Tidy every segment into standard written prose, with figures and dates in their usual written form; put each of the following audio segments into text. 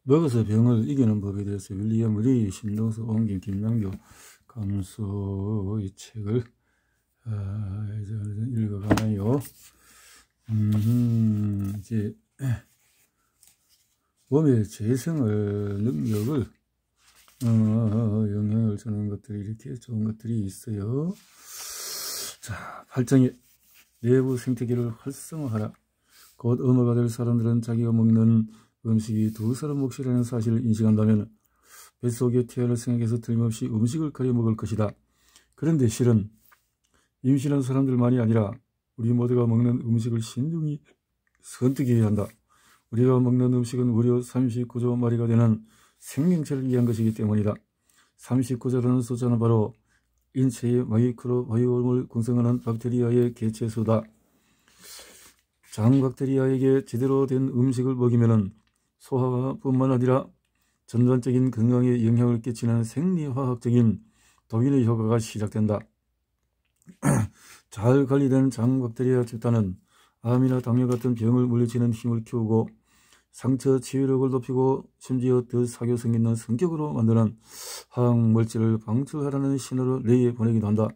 먹어서 병을 이기는 법에 대해서 윌리엄 리, 신동서, 옹긴, 김남교 감수 이 책을 이제 읽어가나요? 이제 몸의 재생을 능력을 영향을 주는 것들이 이렇게 좋은 것들이 있어요. 자, 8장에 내부 생태계를 활성화하라. 곧 엄마가 될 사람들은 자기가 먹는 음식이 두 사람 몫이라는 사실을 인식한다면 뱃속에 태아를 생각해서 틀림없이 음식을 가려 먹을 것이다. 그런데 실은 임신한 사람들만이 아니라 우리 모두가 먹는 음식을 신중히 선택해야 한다. 우리가 먹는 음식은 무려 39조 마리가 되는 생명체를 위한 것이기 때문이다. 39조라는 숫자는 바로 인체의 마이크로바이옴을 구성하는 박테리아의 개체수다. 장박테리아에게 제대로 된 음식을 먹이면 소화뿐만 아니라 전반적인 건강에 영향을 끼치는 생리화학적인 독인의 효과가 시작된다. 잘 관리된 장박테리아 집단은 암이나 당뇨 같은 병을 물리치는 힘을 키우고 상처 치유력을 높이고 심지어 더 사교성 있는 성격으로 만드는 화학물질을 방출하라는 신호를 뇌에 보내기도 한다.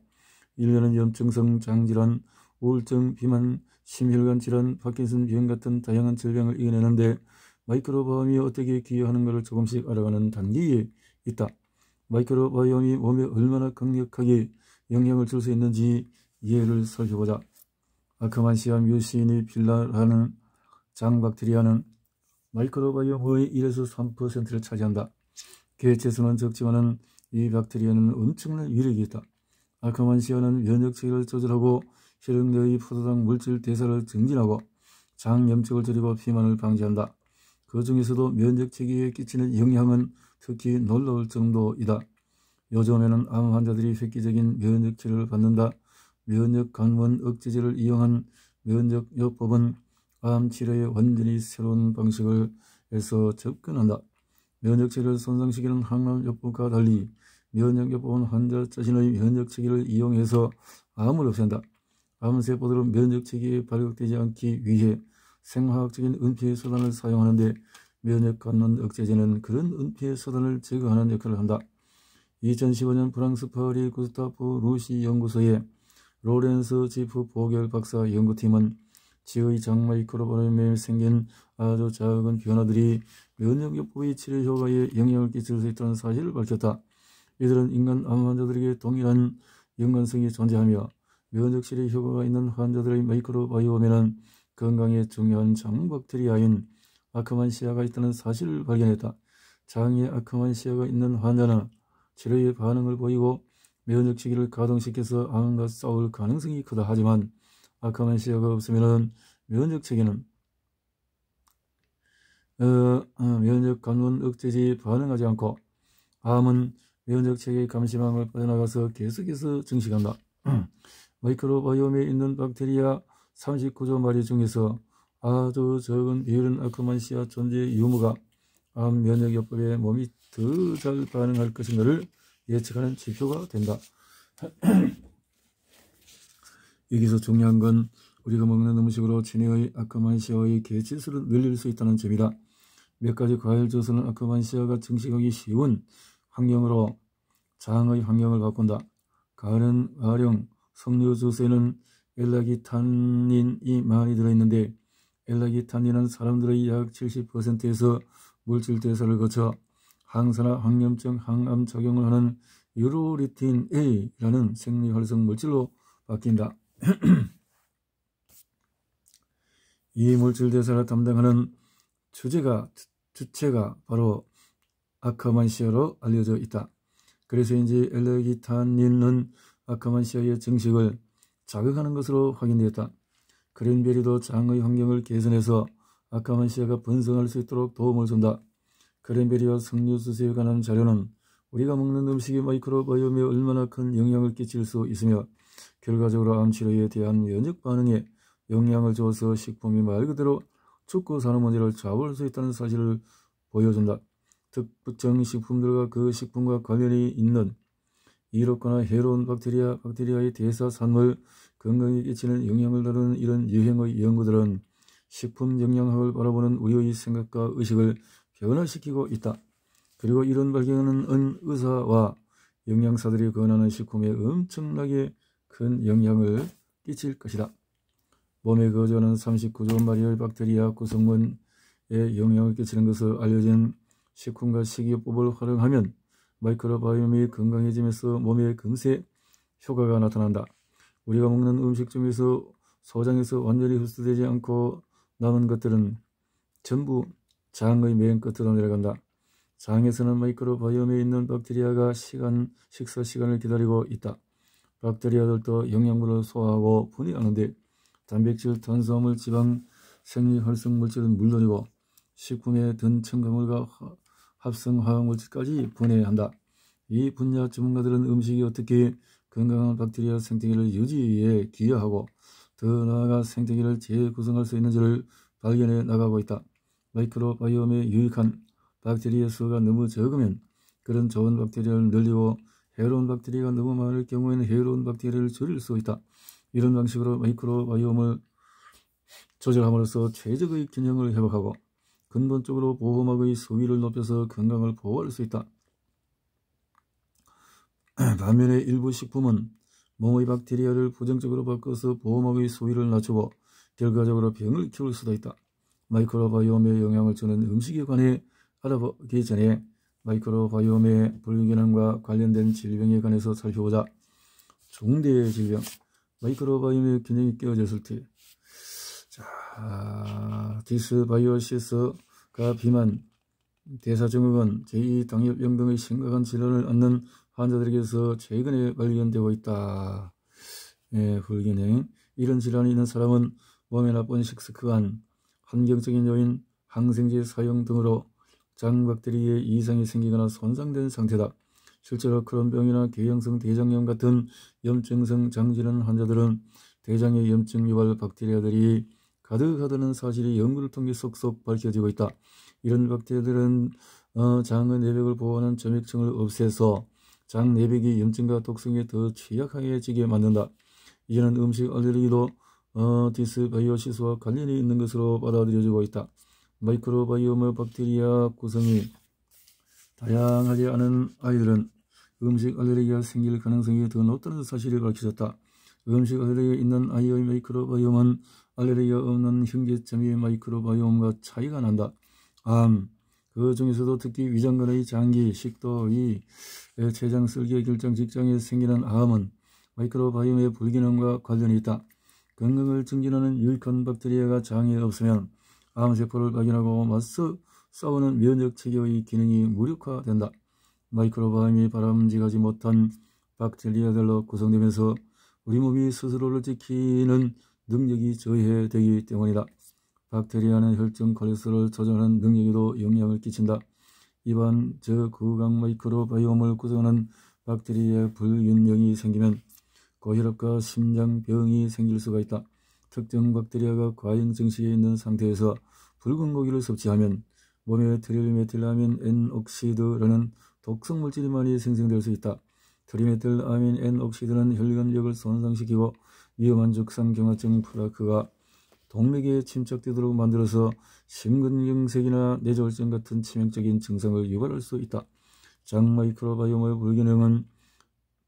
인류는 염증성 장질환, 우울증, 비만, 심혈관 질환, 파킨슨 병 같은 다양한 질병을 이겨내는데 마이크로바이옴이 어떻게 기여하는가를 조금씩 알아가는 단계에 있다. 마이크로바이옴이 몸에 얼마나 강력하게 영향을 줄 수 있는지 예를 살펴보자. 아크만시아 뮤시니 필라라는 장박테리아는 마이크로바이옴의 1에서 3%를 차지한다. 개체수는 적지만은 이 박테리아는 엄청난 위력이 있다. 아크만시아는 면역체계를 조절하고 혈액내의 포도당 물질 대사를 증진하고 장염증을 줄이고 비만을 방지한다. 그 중에서도 면역체계에 끼치는 영향은 특히 놀라울 정도이다. 요즘에는 암 환자들이 획기적인 면역치료를 받는다. 면역간원 억제제를 이용한 면역요법은 암 치료에 완전히 새로운 방식을 해서 접근한다. 면역체계를 손상시키는 항암요법과 달리 면역요법은 환자 자신의 면역체계를 이용해서 암을 없앤다. 암세포들은 면역체계에 발각되지 않기 위해 생화학적인 은폐 수단을 사용하는데 면역간원 억제제는 그런 은폐 수단을 제거하는 역할을 한다. 2015년 프랑스 파리 구스타프 루시 연구소의 로렌스 지프 보겔 박사 연구팀은 지의 장마이크로바이옴에 생긴 아주 작은 변화들이 면역요법의 치료 효과에 영향을 끼칠 수 있다는 사실을 밝혔다. 이들은 인간 암 환자들에게 동일한 연관성이 존재하며 면역치료 효과가 있는 환자들의 마이크로바이옴에는 건강에 중요한 장박테리아인 아크만시아가 있다는 사실을 발견했다. 장에 아크만시아가 있는 환자는 치료에 반응을 보이고 면역체계를 가동시켜서 암과 싸울 가능성이 크다. 하지만 아크만시아가 없으면 면역체계는 면역간원 억제제에 반응하지 않고 암은 면역체계의 감시망을 빠져나가서 계속해서 증식한다. 마이크로바이옴에 있는 박테리아 39조 마리 중에서 아주 적은 비율은 아크만시아 존재의 유무가 암 면역요법에 몸이 더 잘 반응할 것인가를 예측하는 지표가 된다. 여기서 중요한 건 우리가 먹는 음식으로 체내의 아크만시아의 개체수를 늘릴 수 있다는 점이다. 몇 가지 과일 주스는 아크만시아가 증식하기 쉬운 환경으로 장의 환경을 바꾼다. 가는 아령 석류 주스에는 엘라기타닌이 많이 들어있는데 엘라기타닌은 사람들의 약 70%에서 물질 대사를 거쳐 항산화, 항염증, 항암 작용을 하는 유로리틴 A라는 생리활성 물질로 바뀐다. 이 물질 대사를 담당하는 주체가 바로 아크만시아로 알려져 있다. 그래서인지 엘레기타닌은 아크만시아의 증식을 자극하는 것으로 확인되었다. 크랜베리도 장의 환경을 개선해서 아크만시아가 번성할 수 있도록 도움을 준다. 크랜베리와 석류주스에 관한 자료는 우리가 먹는 음식이 마이크로바이옴에 얼마나 큰 영향을 끼칠 수 있으며 결과적으로 암치료에 대한 면역 반응에 영향을 주어서 식품이 말 그대로 죽고 사는 문제를 좌우할 수 있다는 사실을 보여준다. 특정 식품들과 그 식품과 관련이 있는 이롭거나 해로운 박테리아의 대사 산물, 건강에 끼치는 영향을 다루는 이런 유형의 연구들은 식품 영양학을 바라보는 우리의 생각과 의식을 변화시키고 있다. 그리고 이런 발견은 의사와 영양사들이 권하는 식품에 엄청나게 큰 영향을 끼칠 것이다. 몸에 거주하는 39조 마리의 박테리아 구성원에 영향을 끼치는 것을 알려진 식품과 식이요법을 활용하면 마이크로바이옴이 건강해지면서 몸에 금세 효과가 나타난다. 우리가 먹는 음식 중에서 소장에서 완전히 흡수되지 않고 남은 것들은 전부 장의 맨 끝으로 내려간다. 장에서는 마이크로바이옴에 있는 박테리아가 식사 시간을 기다리고 있다. 박테리아들도 영양분을 소화하고 분해하는데 단백질, 탄수화물, 지방, 생리활성물질은 물론이고 식품에 든 첨가물과 합성화학물질까지 분해한다. 이 분야 전문가들은 음식이 어떻게 건강한 박테리아 생태계를 유지에 기여하고 더 나아가 생태계를 재구성할 수 있는지를 발견해 나가고 있다. 마이크로바이옴에 유익한 박테리아 수가 너무 적으면 그런 좋은 박테리아를 늘리고 해로운 박테리아가 너무 많을 경우에는 해로운 박테리아를 줄일 수 있다. 이런 방식으로 마이크로바이옴을 조절함으로써 최적의 균형을 회복하고 근본적으로 보호막의 수위를 높여서 건강을 보호할 수 있다. 반면에 일부 식품은 몸의 박테리아를 부정적으로 바꿔서 보호막의 수위를 낮추고 결과적으로 병을 키울 수도 있다. 마이크로바이옴에 영향을 주는 음식에 관해 알아보기 전에 마이크로바이옴의 불균형과 관련된 질병에 관해서 살펴보자. 중대 질병, 마이크로바이옴의 균형이 깨어졌을 때 디스바이오시스가 비만, 대사증후군, 제2당뇨병 등의 심각한 질환을 앓는 환자들에게서 최근에 발견되고 있다. 불균형. 이런 질환이 있는 사람은 몸에 나쁜 식습관, 환경적인 요인, 항생제 사용 등으로 장 박테리아에 이상이 생기거나 손상된 상태다. 실제로 크론병이나 궤양성 대장염 같은 염증성 장질환 환자들은 대장의 염증 유발 박테리아들이 가득하다는 사실이 연구를 통해 속속 밝혀지고 있다. 이런 박테리아들은 장의 내벽을 보호하는 점액층을 없애서 장 내벽이 염증과 독성에 더 취약해지게 만든다. 이제는 음식 알레르기도 디스바이오시스와 관련이 있는 것으로 받아들여지고 있다. 마이크로바이옴의 박테리아 구성이 다양하지 않은 아이들은 음식 알레르기가 생길 가능성이 더 높다는 사실이 밝혀졌다. 음식 알레르기가 있는 아이의 마이크로바이옴은 알레르기가 없는 형제점의 마이크로바이옴과 차이가 난다. 그 중에서도 특히 위장관의 장기, 식도, 위, 췌장, 쓸개, 결장, 직장에 생기는 암은 마이크로바이옴의 불균형과 관련이 있다. 건강을 증진하는 유익한 박테리아가 장에 없으면 암세포를 발견하고 맞서 싸우는 면역 체계의 기능이 무력화된다. 마이크로바이옴이 바람직하지 못한 박테리아들로 구성되면서 우리 몸이 스스로를 지키는 능력이 저해되기 때문이다. 박테리아는 혈중 콜레스테롤을 조절하는 능력에도 영향을 끼친다. 이반 저구강 마이크로바이옴을 구성하는 박테리아의 불균형이 생기면 고혈압과 심장병이 생길 수가 있다. 특정 박테리아가 과잉 증식에 있는 상태에서 붉은 고기를 섭취하면 몸에 트리메틸아민 N옥시드라는 독성물질이 많이 생성될 수 있다. 트리메틸아민 N옥시드는 혈관력을 손상시키고 위험한 죽상경화증 플라크가 동맥에 침착되도록 만들어서 심근경색이나 뇌졸중 같은 치명적인 증상을 유발할 수 있다. 장 마이크로바이옴의 불균형은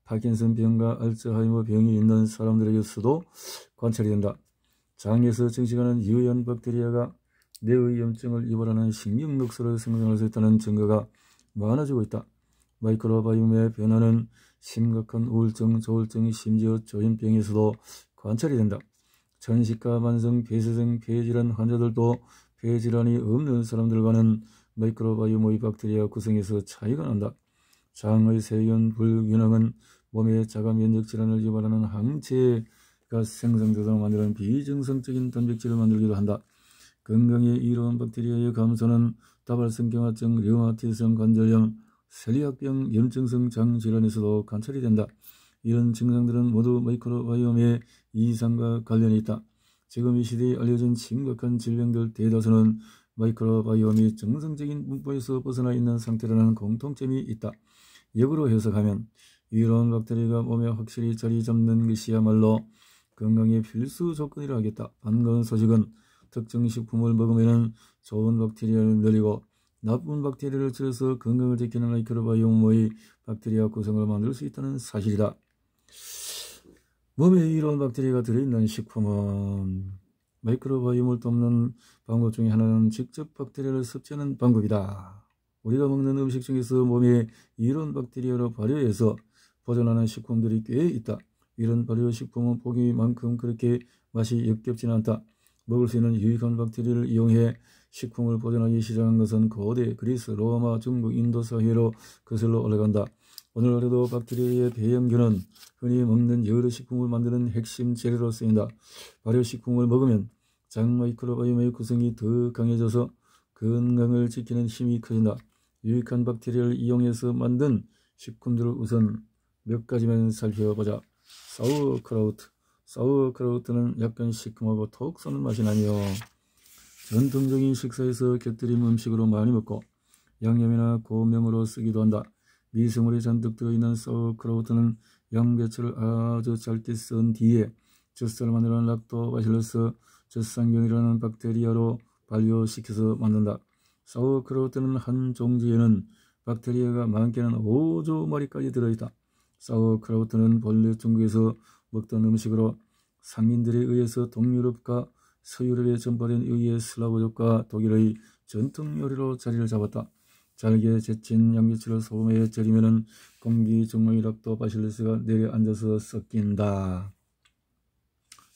파킨슨병과 알츠하이머 병이 있는 사람들에게서도 관찰이 된다. 장에서 증식하는 유해한 박테리아가 뇌의 염증을 유발하는 신경독소를 생성할 수 있다는 증거가 많아지고 있다. 마이크로바이옴의 변화는 심각한 우울증, 조울증, 심지어 조현병에서도 관찰이 된다. 전식과 만성 폐쇄성 폐질환 환자들도 폐질환이 없는 사람들과는 마이크로바이옴의 박테리아 구성에서 차이가 난다. 장의 세균 불균형은 몸의 자가 면역 질환을 유발하는 항체가 생성되도록 만드는 비정상적인 단백질을 만들기도 한다. 건강에 이로운 박테리아의 감소는 다발성 경화증, 류마티성 관절염, 셀리악병, 염증성 장질환에서도 관찰이 된다. 이런 증상들은 모두 마이크로바이옴의 이상과 관련이 있다. 지금 이 시대에 알려진 심각한 질병들 대다수는 마이크로바이옴이 정상적인 분포에서 벗어나 있는 상태라는 공통점이 있다. 역으로 해석하면 이러한 박테리아가 몸에 확실히 자리 잡는 것이야말로 건강의 필수 조건이라 하겠다. 반가운 소식은 특정 식품을 먹으면 좋은 박테리아를 늘리고 나쁜 박테리아를 줄여서 건강을 지키는 마이크로바이옴의 박테리아 구성을 만들 수 있다는 사실이다. 몸에 이런 박테리아가 들어있는 식품은 마이크로바이옴을 돕는 방법 중에 하나는 직접 박테리아를 섭취하는 방법이다. 우리가 먹는 음식 중에서 몸에 이런 박테리아로 발효해서 보존하는 식품들이 꽤 있다. 이런 발효식품은 보기만큼 그렇게 맛이 역겹지는 않다. 먹을 수 있는 유익한 박테리아를 이용해 식품을 보존하기 시작한 것은 고대 그리스, 로마, 중국, 인도 사회로 거슬러 올라간다. 오늘날에도 박테리아의 배양균은 흔히 먹는 여러 식품을 만드는 핵심 재료로 쓰인다. 발효식품을 먹으면 장 마이크로바이옴의 구성이 더 강해져서 건강을 지키는 힘이 커진다. 유익한 박테리아를 이용해서 만든 식품들을 우선 몇 가지만 살펴보자. 사우어크라우트. 사우어크라우트는 약간 시큼하고 톡 쏘는 맛이 나며 전통적인 식사에서 곁들임 음식으로 많이 먹고 양념이나 고명으로 쓰기도 한다. 미생물이 잔뜩 들어있는 사우어크라우트는 양배추를 아주 짧게 썬 뒤에 젖살을 만드는 락토바실러스 젖상균이라는 박테리아로 발효시켜서 만든다. 사우어크라우트는 한 종지에는 박테리아가 많게는 5조 마리까지 들어있다. 사우어크라우트는 본래 중국에서 먹던 음식으로 상인들에 의해서 동유럽과 서유럽에 전파된 이후에 슬라브족과 독일의 전통 요리로 자리를 잡았다. 잘게 데친 양배추를 소금에 절이면 공기 중의 락토바실러스가 내려앉아서 섞인다.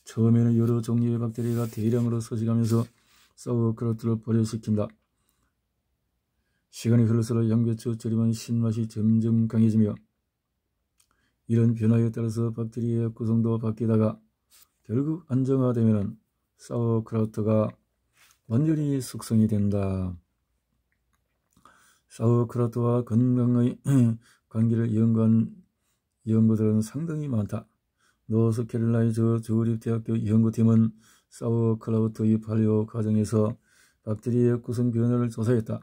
처음에는 여러 종류의 박테리아가 대량으로 서식하면서 사우어크라우트를 발효시킨다. 시간이 흘러서 양배추 절임은 신맛이 점점 강해지며 이런 변화에 따라서 박테리아의 구성도 바뀌다가 결국 안정화되면 사우어크라우트가 완전히 숙성이 된다. 사우어크라우트와 건강의 관계를 연구한 연구들은 상당히 많다. 노스캐롤라이나州立대학교 연구팀은 사우어크라우트의 발효 과정에서 박테리아의 구성 변화를 조사했다.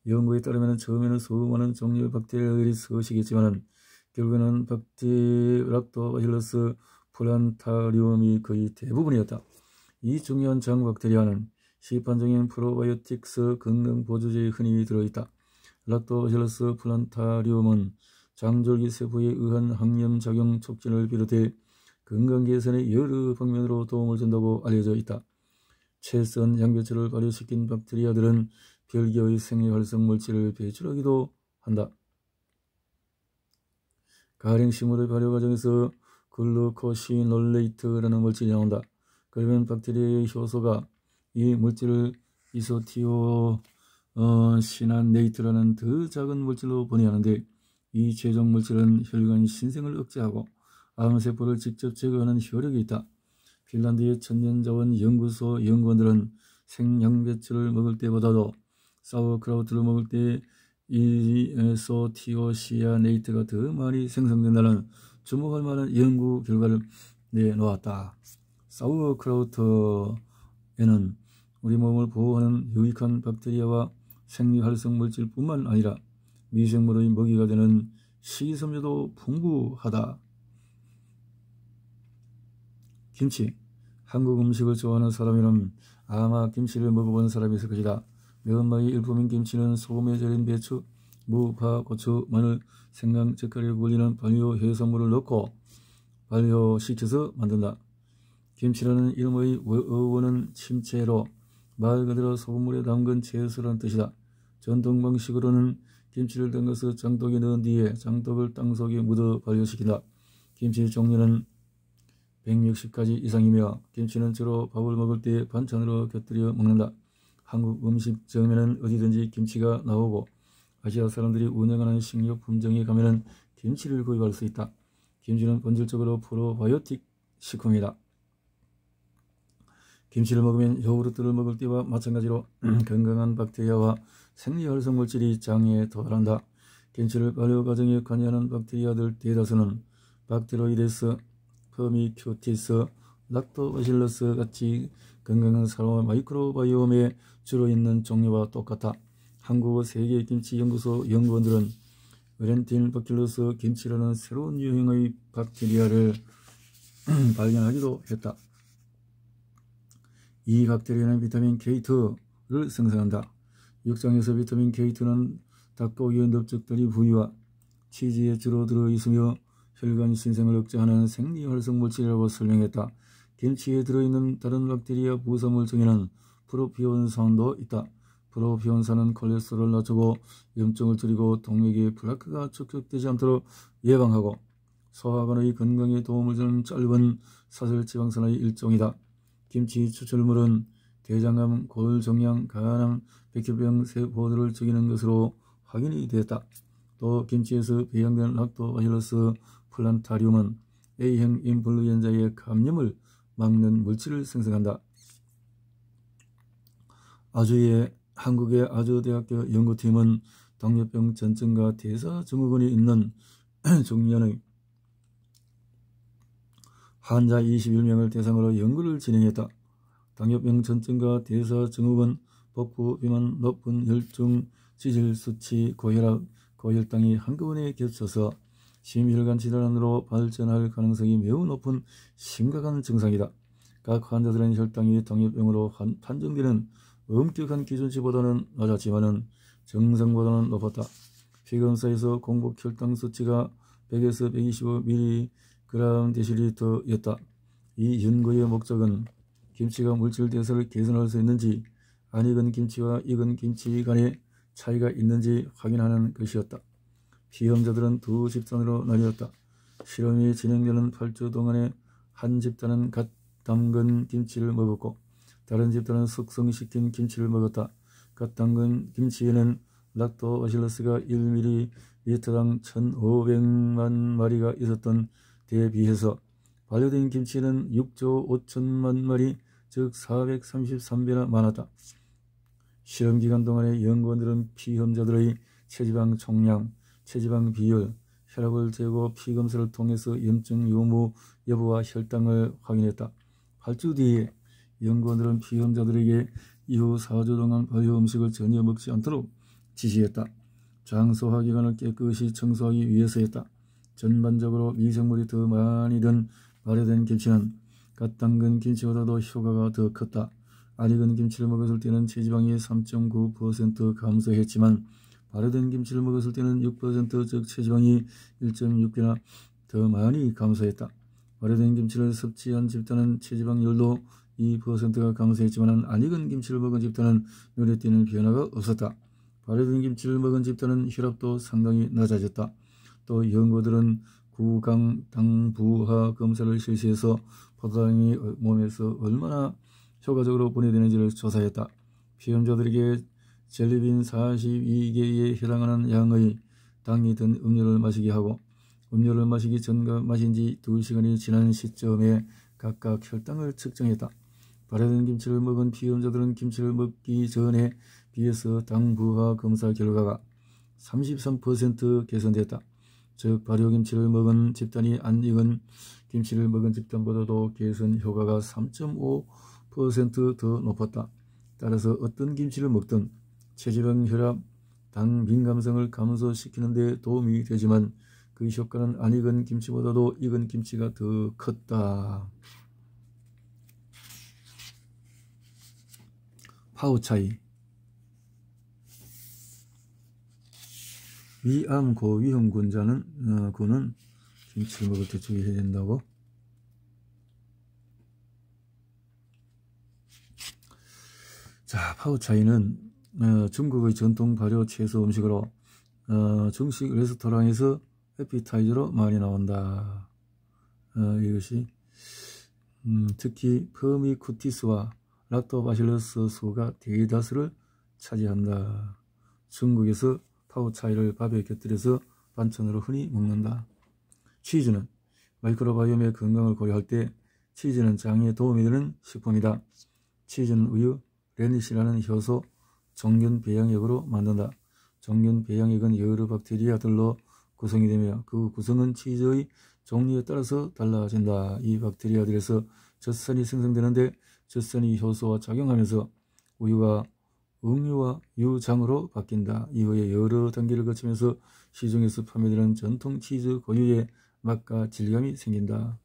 연구에 따르면 처음에는 수많은 종류의 박테리아들이 서식했지만 결국에는 락토바실러스 플란타리움이 거의 대부분이었다. 이 중요한 장 박테리아는 시판적인 프로바이오틱스 건강보조제에 흔히 들어있다. 락토바실러스 플란타리움은 장줄기 세포에 의한 항염작용 촉진을 비롯해 건강 개선에 여러 방면으로 도움을 준다고 알려져 있다. 채 썬 양배추를 발효시킨 박테리아들은 별개의 생리활성 물질을 배출하기도 한다. 가령식물의 발효 과정에서 글루코시놀레이트라는 물질이 나온다. 그러면 박테리아의 효소가 이 물질을 이소티오시나네이트라는 더 작은 물질로 분해하는데 이 최종 물질은 혈관 신생을 억제하고 암세포를 직접 제거하는 효력이 있다. 핀란드의 천연자원 연구소 연구원들은 생양배추를 먹을 때보다도 사우어크라우트를 먹을 때 이소티오시아네이트가 더 많이 생성된다는 주목할 만한 연구 결과를 내놓았다. 사우어크라우트에는 우리 몸을 보호하는 유익한 박테리아와 생리활성 물질뿐만 아니라 미생물의 먹이가 되는 식이섬유도 풍부하다. 김치. 한국 음식을 좋아하는 사람이라면 아마 김치를 먹어본 사람이 있을 것이다. 매운맛이 일품인 김치는 소금에 절인 배추, 무, 파, 고추, 마늘, 생강, 젓갈에 굴리는 발효 해산물을 넣고 발효시켜서 만든다. 김치라는 이름의 어원은 침채로 말 그대로 소금물에 담근 채소라는 뜻이다. 전통 방식으로는 김치를 담가서 장독에 넣은 뒤에 장독을 땅속에 묻어 발효시킨다. 김치 종류는 160가지 이상이며 김치는 주로 밥을 먹을 때 반찬으로 곁들여 먹는다. 한국 음식점에는 어디든지 김치가 나오고 아시아 사람들이 운영하는 식료품점에 가면 김치를 구입할 수 있다. 김치는 본질적으로 프로바이오틱 식품이다. 김치를 먹으면 요구르트를 먹을 때와 마찬가지로 건강한 박테리아와 생리활성 물질이 장에 도달한다. 김치를 발효 과정에 관여하는 박테리아들 대다수는 박테로이데스, 퍼미큐티스, 락토바실러스 같이 건강한 사람의 마이크로바이옴에 주로 있는 종류와 똑같아. 한국 세계김치연구소 연구원들은 렌틴바킬러스 김치라는 새로운 유형의 박테리아를 발견하기도 했다. 이 박테리아는 비타민 K2를 생성한다. 육장에서 비타민 K2는 닭고기의 넓적다리 부위와 치즈에 주로 들어있으며 혈관 신생을 억제하는 생리활성 물질이라고 설명했다. 김치에 들어있는 다른 박테리아 부산물 중에는 프로피온산도 있다. 프로피온산은 콜레스테롤을 낮추고 염증을 줄이고 동맥에 플라크가 축적되지 않도록 예방하고 소화관의 건강에 도움을 주는 짧은 사슬지방산의 일종이다. 김치 추출물은 대장암, 골정량, 간암, 백혈병 세포들을 죽이는 것으로 확인이 되었다. 또 김치에서 배양된 락토바실러스 플란타리움은 A형 인플루엔자의 감염을 막는 물질을 생성한다. 한국의 아주대학교 연구팀은 당뇨병 전증과 대사증후군이 있는 중년의 환자 21명을 대상으로 연구를 진행했다. 당뇨병 전증과 대사증후군, 복부 비만, 높은 혈중 지질 수치, 고혈압, 고혈당이 한꺼번에 겹쳐서 심혈관 질환으로 발전할 가능성이 매우 높은 심각한 증상이다. 각 환자들은 혈당이 당뇨병으로 판정되는 엄격한 기준치보다는 낮았지만 정상보다는 높았다. 피검사에서 공복 혈당 수치가 100에서 125mg/dl였다. 이 연구의 목적은 김치가 물질 대사를 개선할 수 있는지, 안 익은 김치와 익은 김치 간의 차이가 있는지 확인하는 것이었다. 피험자들은 두 집단으로 나뉘었다. 실험이 진행되는 8주 동안에 한 집단은 갓 담근 김치를 먹었고 다른 집단은 숙성시킨 김치를 먹었다. 갓 담근 김치에는 락토바실러스가 1ml당 1,500만 마리가 있었던 데에 비해서 발효된 김치에는 6조 5천만 마리, 즉 433배나 많았다. 실험 기간 동안에 연구원들은 피험자들의 체지방 총량, 체지방 비율, 혈압을 재고 피검사를 통해서 염증 유무 여부와 혈당을 확인했다. 8주 뒤에 연구원들은 피험자들에게 이후 4주 동안 발효 음식을 전혀 먹지 않도록 지시했다. 장소화기관을 깨끗이 청소하기 위해서였다. 전반적으로 미생물이 더 많이 든 발효된 김치는 갓 담근 김치보다도 효과가 더 컸다. 안 익은 김치를 먹었을 때는 체지방이 3.9% 감소했지만 발효된 김치를 먹었을 때는 6%, 즉 체지방이 1.6배나 더 많이 감소했다. 발효된 김치를 섭취한 집단은 체지방률도 2%가 감소했지만 안 익은 김치를 먹은 집단은 눈에 띄는 변화가 없었다. 발효된 김치를 먹은 집단은 혈압도 상당히 낮아졌다. 또 연구들은 구강당부하 검사를 실시해서 포도당이 몸에서 얼마나 효과적으로 분해되는지를 조사했다. 피험자들에게 젤리빈 42개에 해당하는 양의 당이 든 음료를 마시게 하고 음료를 마시기 전과 마신 지 2시간이 지난 시점에 각각 혈당을 측정했다. 발효된 김치를 먹은 피험자들은 김치를 먹기 전에 비해서 당부하 검사 결과가 33% 개선됐다. 즉 발효김치를 먹은 집단이 안 익은 김치를 먹은 집단보다도 개선 효과가 3.5% 더 높았다. 따라서 어떤 김치를 먹든 체지방, 혈압, 당 민감성을 감소시키는 데 도움이 되지만 그 효과는 안 익은 김치보다도 익은 김치가 더 컸다. 파우 차이. 위암 고위험 군자는 그는 김치를 먹을 때 주의해야 된다고. 자, 파우 차이는 중국의 전통 발효 채소 음식으로 중식 레스토랑에서 에피타이저로 많이 나온다. 이것이 특히 퍼미쿠티스와 락토바실러스 수가 대다수를 차지한다. 중국에서 파우차이를 밥에 곁들여서 반찬으로 흔히 먹는다. 치즈는 마이크로바이옴의 건강을 고려할 때 치즈는 장에 도움이 되는 식품이다. 치즈는 우유, 레니시라는 효소, 종균 배양액으로 만든다. 종균 배양액은 여러 박테리아들로 구성이 되며 그 구성은 치즈의 종류에 따라서 달라진다. 이 박테리아들에서 젖산이 생성되는데 젖산이 효소와 작용하면서 우유가 응유와 유장으로 바뀐다. 이후에 여러 단계를 거치면서 시중에서 판매되는 전통 치즈 고유의 맛과 질감이 생긴다.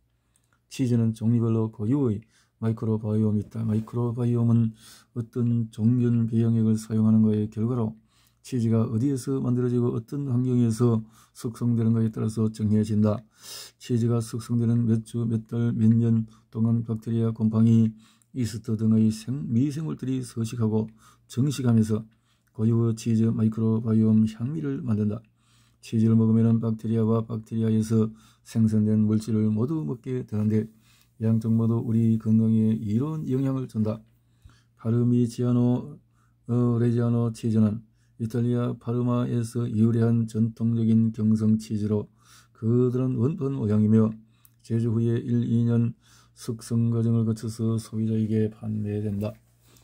치즈는 종류별로 고유의 마이크로바이옴이 있다. 마이크로바이옴은 어떤 종균 배양액을 사용하는 것의 결과로 치즈가 어디에서 만들어지고 어떤 환경에서 숙성되는가에 따라서 정해진다. 치즈가 숙성되는 몇 주, 몇 달, 몇 년 동안 박테리아, 곰팡이, 이스트 등의 미생물들이 서식하고 정식하면서 고유의 치즈 마이크로바이옴 향미를 만든다. 치즈를 먹으면 박테리아와 박테리아에서 생성된 물질을 모두 먹게 되는데 양쪽 모두 우리 건강에 이로운 영향을 준다. 파르미지아노 레지아노 치즈는 이탈리아 파르마에서 유래한 전통적인 경성 치즈로 그들은 원판 모양이며 제조 후에 1, 2년 숙성 과정을 거쳐서 소비자에게 판매된다.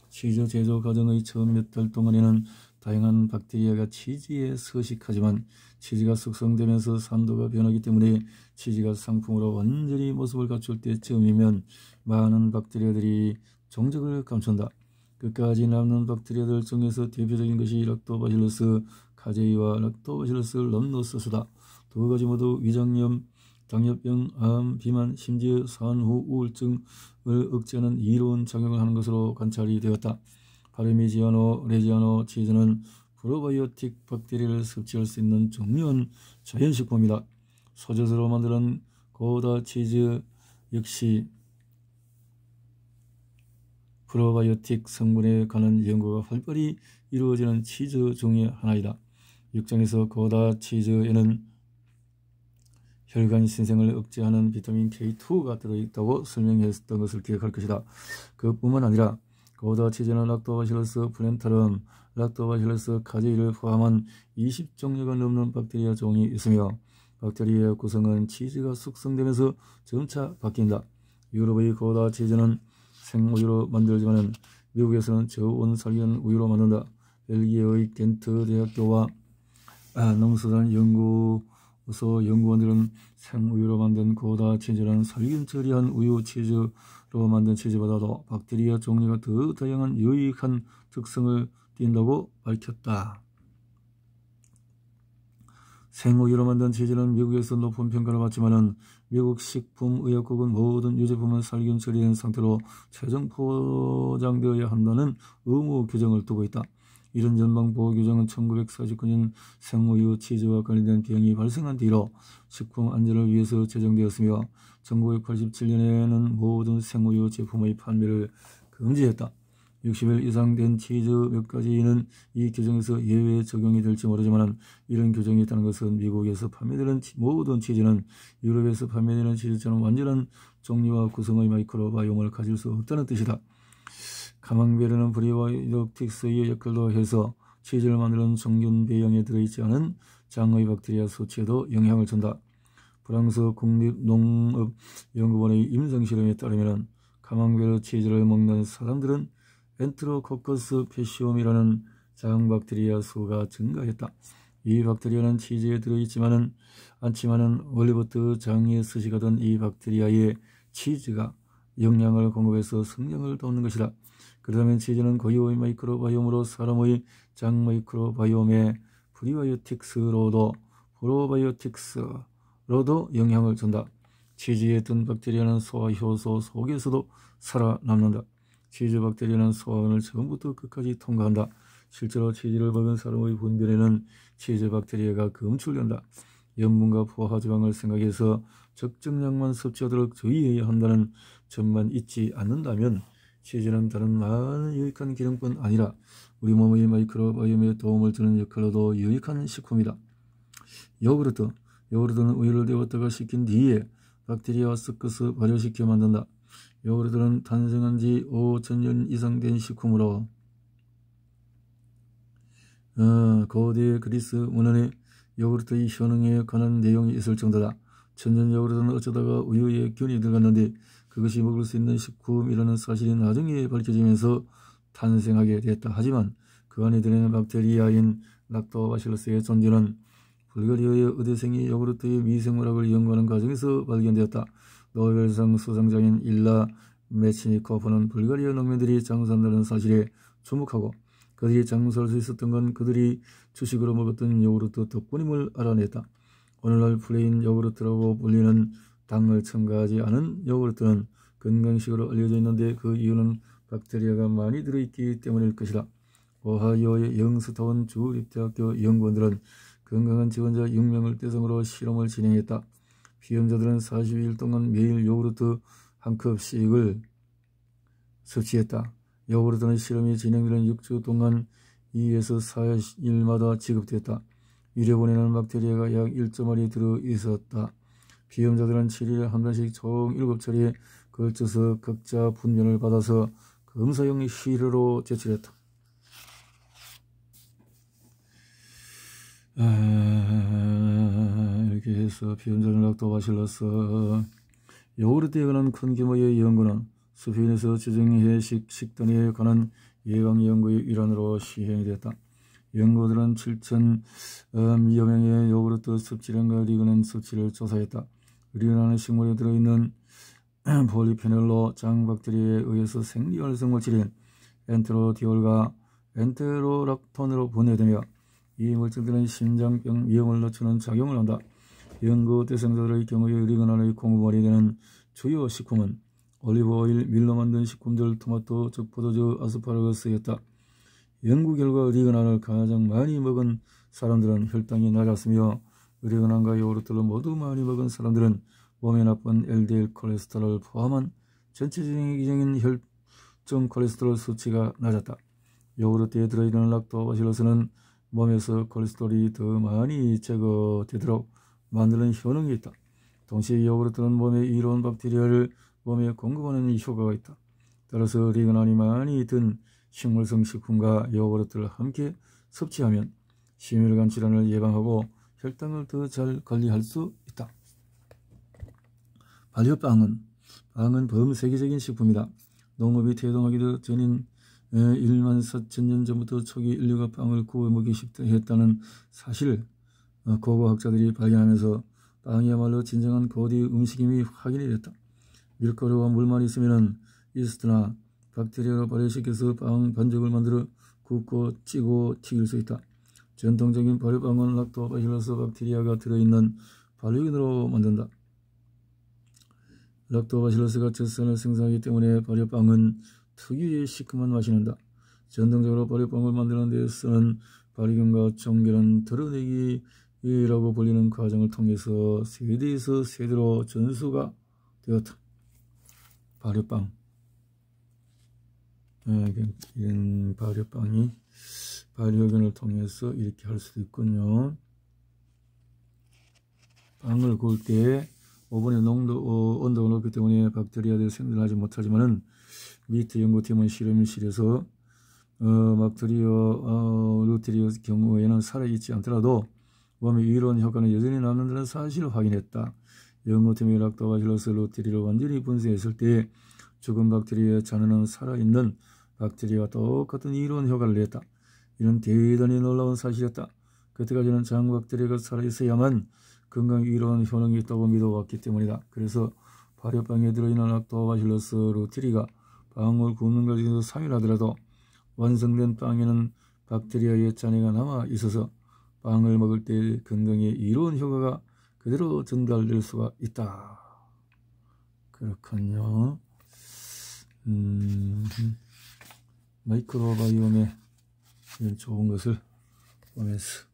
치즈 제조 과정의 처음 몇 달 동안에는 다양한 박테리아가 치즈에 서식하지만 치즈가 숙성되면서 산도가 변하기 때문에 치즈가 상품으로 완전히 모습을 갖출 때쯤이면 많은 박테리아들이 종적을 감춘다. 끝까지 남는 박테리아들 중에서 대표적인 것이 락토바실러스 카제이와 락토바실러스 럼노서스다. 두 가지 모두 위장염, 당뇨병, 암, 비만, 심지어 산후 우울증을 억제하는 이로운 작용을 하는 것으로 관찰이 되었다. 파르미지아노 레지아노 치즈는 프로바이오틱 박테리아를 섭취할 수 있는 중요한 자연식품이다. 소젖으로 만드는 고다 치즈 역시 프로바이오틱 성분에 관한 연구가 활발히 이루어지는 치즈 중의 하나이다. 육장에서 고다 치즈에는 혈관 신생을 억제하는 비타민 K2가 들어있다고 설명했던 것을 기억할 것이다. 그뿐만 아니라 고다 치즈는 락토바실러스 플랜타름, 락토바실러스 카제이를 포함한 20종류가 넘는 박테리아 종이 있으며 박테리아 구성은 치즈가 숙성되면서 점차 바뀐다. 유럽의 고다 치즈는 생우유로 만들지만 미국에서는 저온 살균 우유로 만든다. 벨기에의 겐트 대학교와 농수산 연구소 연구원들은 생우유로 만든 고다 치즈는 살균 처리한 우유 치즈로 만든 치즈보다도 박테리아 종류가 더 다양한 유익한 특성을 띈다고 밝혔다. 생우유로 만든 치즈는 미국에서 높은 평가를 받지만 미국 식품의약국은 모든 유제품은 살균 처리된 상태로 최종 포장되어야 한다는 의무 규정을 두고 있다. 이런 연방보호 규정은 1949년 생우유 치즈와 관련된 병이 발생한 뒤로 식품 안전을 위해서 제정되었으며 1987년에는 모든 생우유 제품의 판매를 금지했다. 60일 이상 된 치즈 몇 가지는 이 규정에서 예외 적용이 될지 모르지만 이런 규정이 있다는 것은 미국에서 판매되는 모든 치즈는 유럽에서 판매되는 치즈처럼 완전한 종류와 구성의 마이크로바이옴을 가질 수 없다는 뜻이다. 카망베르는 프리바이오틱스의 역할도 해서 치즈를 만드는 종균 배양에 들어있지 않은 장의 박테리아 수치에도 영향을 준다. 프랑스 국립농업연구원의 임상실험에 따르면 카망베르 치즈를 먹는 사람들은 엔테로코커스 페시움이라는 장 박테리아 수가 증가했다. 이 박테리아는 치즈에 들어있지만은 않지만은 원래부터 장에 서식하던 이 박테리아의 치즈가 영양을 공급해서 성장을 돕는 것이다. 그렇다면 치즈는 고유의 마이크로바이옴으로 사람의 장 마이크로바이옴에 프리바이오틱스로도 프로바이오틱스로도 영향을 준다. 치즈에 든 박테리아는 소화 효소 속에서도 살아남는다. 치즈 박테리아는 소화관을 처음부터 끝까지 통과한다. 실제로 치즈를 먹은 사람의 분변에는 치즈 박테리아가 검출된다. 염분과 포화지방을 생각해서 적정량만 섭취하도록 주의해야 한다는 점만 잊지 않는다면 치즈는 다른 많은 유익한 기능뿐 아니라 우리 몸의 마이크로바이옴에 도움을 주는 역할로도 유익한 식품이다. 요구르트는 우유를 데웠다가 식힌 뒤에 박테리아와 섞어서 발효시켜 만든다. 요구르트는 탄생한 지 5,000년 이상 된 식품으로 고대 그리스 문헌에 요구르트의 효능에 관한 내용이 있을 정도다. 천년 요구르트는 어쩌다가 우유에 균이 들어갔는데 그것이 먹을 수 있는 식품이라는 사실이 나중에 밝혀지면서 탄생하게 됐다. 하지만 그 안에 들어있는 박테리아인 락토바실러스의 존재는 불가리아의 의대생이 요구르트의 미생물학을 연구하는 과정에서 발견되었다. 노벨상 수상자인 일라 메치니코프는 불가리아 농민들이 장사한다는 사실에 주목하고 그들이 장사할 수 있었던 건 그들이 주식으로 먹었던 요구르트 덕분임을 알아냈다. 오늘날 플레인 요구르트라고 불리는 당을 첨가하지 않은 요구르트는 건강식으로 알려져 있는데 그 이유는 박테리아가 많이 들어있기 때문일 것이다. 오하이오의 영스타운 주립대학교 연구원들은 건강한 지원자 6명을 대상으로 실험을 진행했다. 피험자들은 42일 동안 매일 요구르트 한 컵씩을 섭취했다. 요구르트는 실험이 진행되는 6주 동안 2에서 4일마다 지급됐다. 1회분에는 박테리아가 약 1.1이 들어있었다. 피험자들은 7일에 한 번씩 총 7차례에 걸쳐서 각자 분변을 받아서 검사용 시료로 제출했다. 이렇게 해서 피험자들 락토바실러스 요구르트에 관한 큰 규모의 연구는 스페인에서 지정해식 식단에 관한 예방 연구의 일환으로 시행이 됐다. 연구들은 7,000여 명의 요구르트 섭취량과 리그난 섭취를 조사했다. 리그난은 식물에 들어있는 폴리페놀로 장박테리아에 의해서 생리활성 물질인 엔테로디올과 엔테로락톤으로 분해되며 이 물질들은 심장병 위험을 낮추는 작용을 한다. 연구 대상자들의 경우에 리그난의 공급원이 되는 주요 식품은 올리브오일, 밀로 만든 식품들, 토마토, 적포도주, 아스파라거스였다. 연구 결과 리그난을 가장 많이 먹은 사람들은 혈당이 낮았으며 리그난과 요구르트를 모두 많이 먹은 사람들은 몸에 나쁜 LDL 콜레스테롤을 포함한 전체적인 혈중 콜레스테롤 수치가 낮았다. 요구르트에 들어있는 락토바실러스는 몸에서 콜레스테롤이 더 많이 제거되도록 만드는 효능이 있다. 동시에 요구르트는 몸에 이로운 박테리아를 몸에 공급하는 효과가 있다. 따라서 리그난이 많이 든 식물성 식품과 요구르트를 함께 섭취하면 심혈관 질환을 예방하고 혈당을 더 잘 관리할 수 있다. 발효빵은 범세계적인 식품이다. 농업이 태동하기도 전인 1만 4천년 전부터 초기 인류가 빵을 구워 먹기 시작했다는 사실을 고고학자들이 발견하면서 빵이야말로 진정한 고대 음식임이 확인이 됐다. 밀가루와 물만 있으면 이스트나 박테리아로 발효시켜서 빵 반죽을 만들어 굽고 찌고 튀길 수 있다. 전통적인 발효빵은 락토바실러스 박테리아가 들어있는 발효균으로 만든다. 락토바실러스가 젖산을 생산하기 때문에 발효빵은 특유의 시큼한 맛이 난다. 전통적으로 발효빵을 만드는 데 쓰는 발효균과 종결은 덜어내기라고 불리는 과정을 통해서 세대에서 세대로 전수가 되었다. 발효빵. 이런 발효빵이 발효균을 통해서 이렇게 할 수도 있군요. 빵을 구울 때 오븐의 온도가 높기 때문에 박테리아들이 생존하지 못하지만은 미트 연구팀은 실험실에서 루테리아 경우에는 살아있지 않더라도 몸에 이로운 효과는 여전히 남는다는 사실을 확인했다. 연구팀이 락토바실러스 루테리를 완전히 분쇄했을 때 죽은 박테리아의 잔해는 살아있는 박테리아와 똑같은 이로운 효과를 냈다. 이는 대단히 놀라운 사실이었다. 그때까지는 장박테리아가 살아있어야만 건강에 이로운 효능이 있다고 믿어왔기 때문이다. 그래서 발효빵에 들어있는 락토바실러스 루테리가 빵을 굽는 과정에서 상실하더라도 완성된 빵에는 박테리아의 잔해가 남아 있어서 빵을 먹을 때 건강에 이로운 효과가 그대로 전달될 수가 있다. 그렇군요. 마이크로바이옴의 좋은 것을 보면서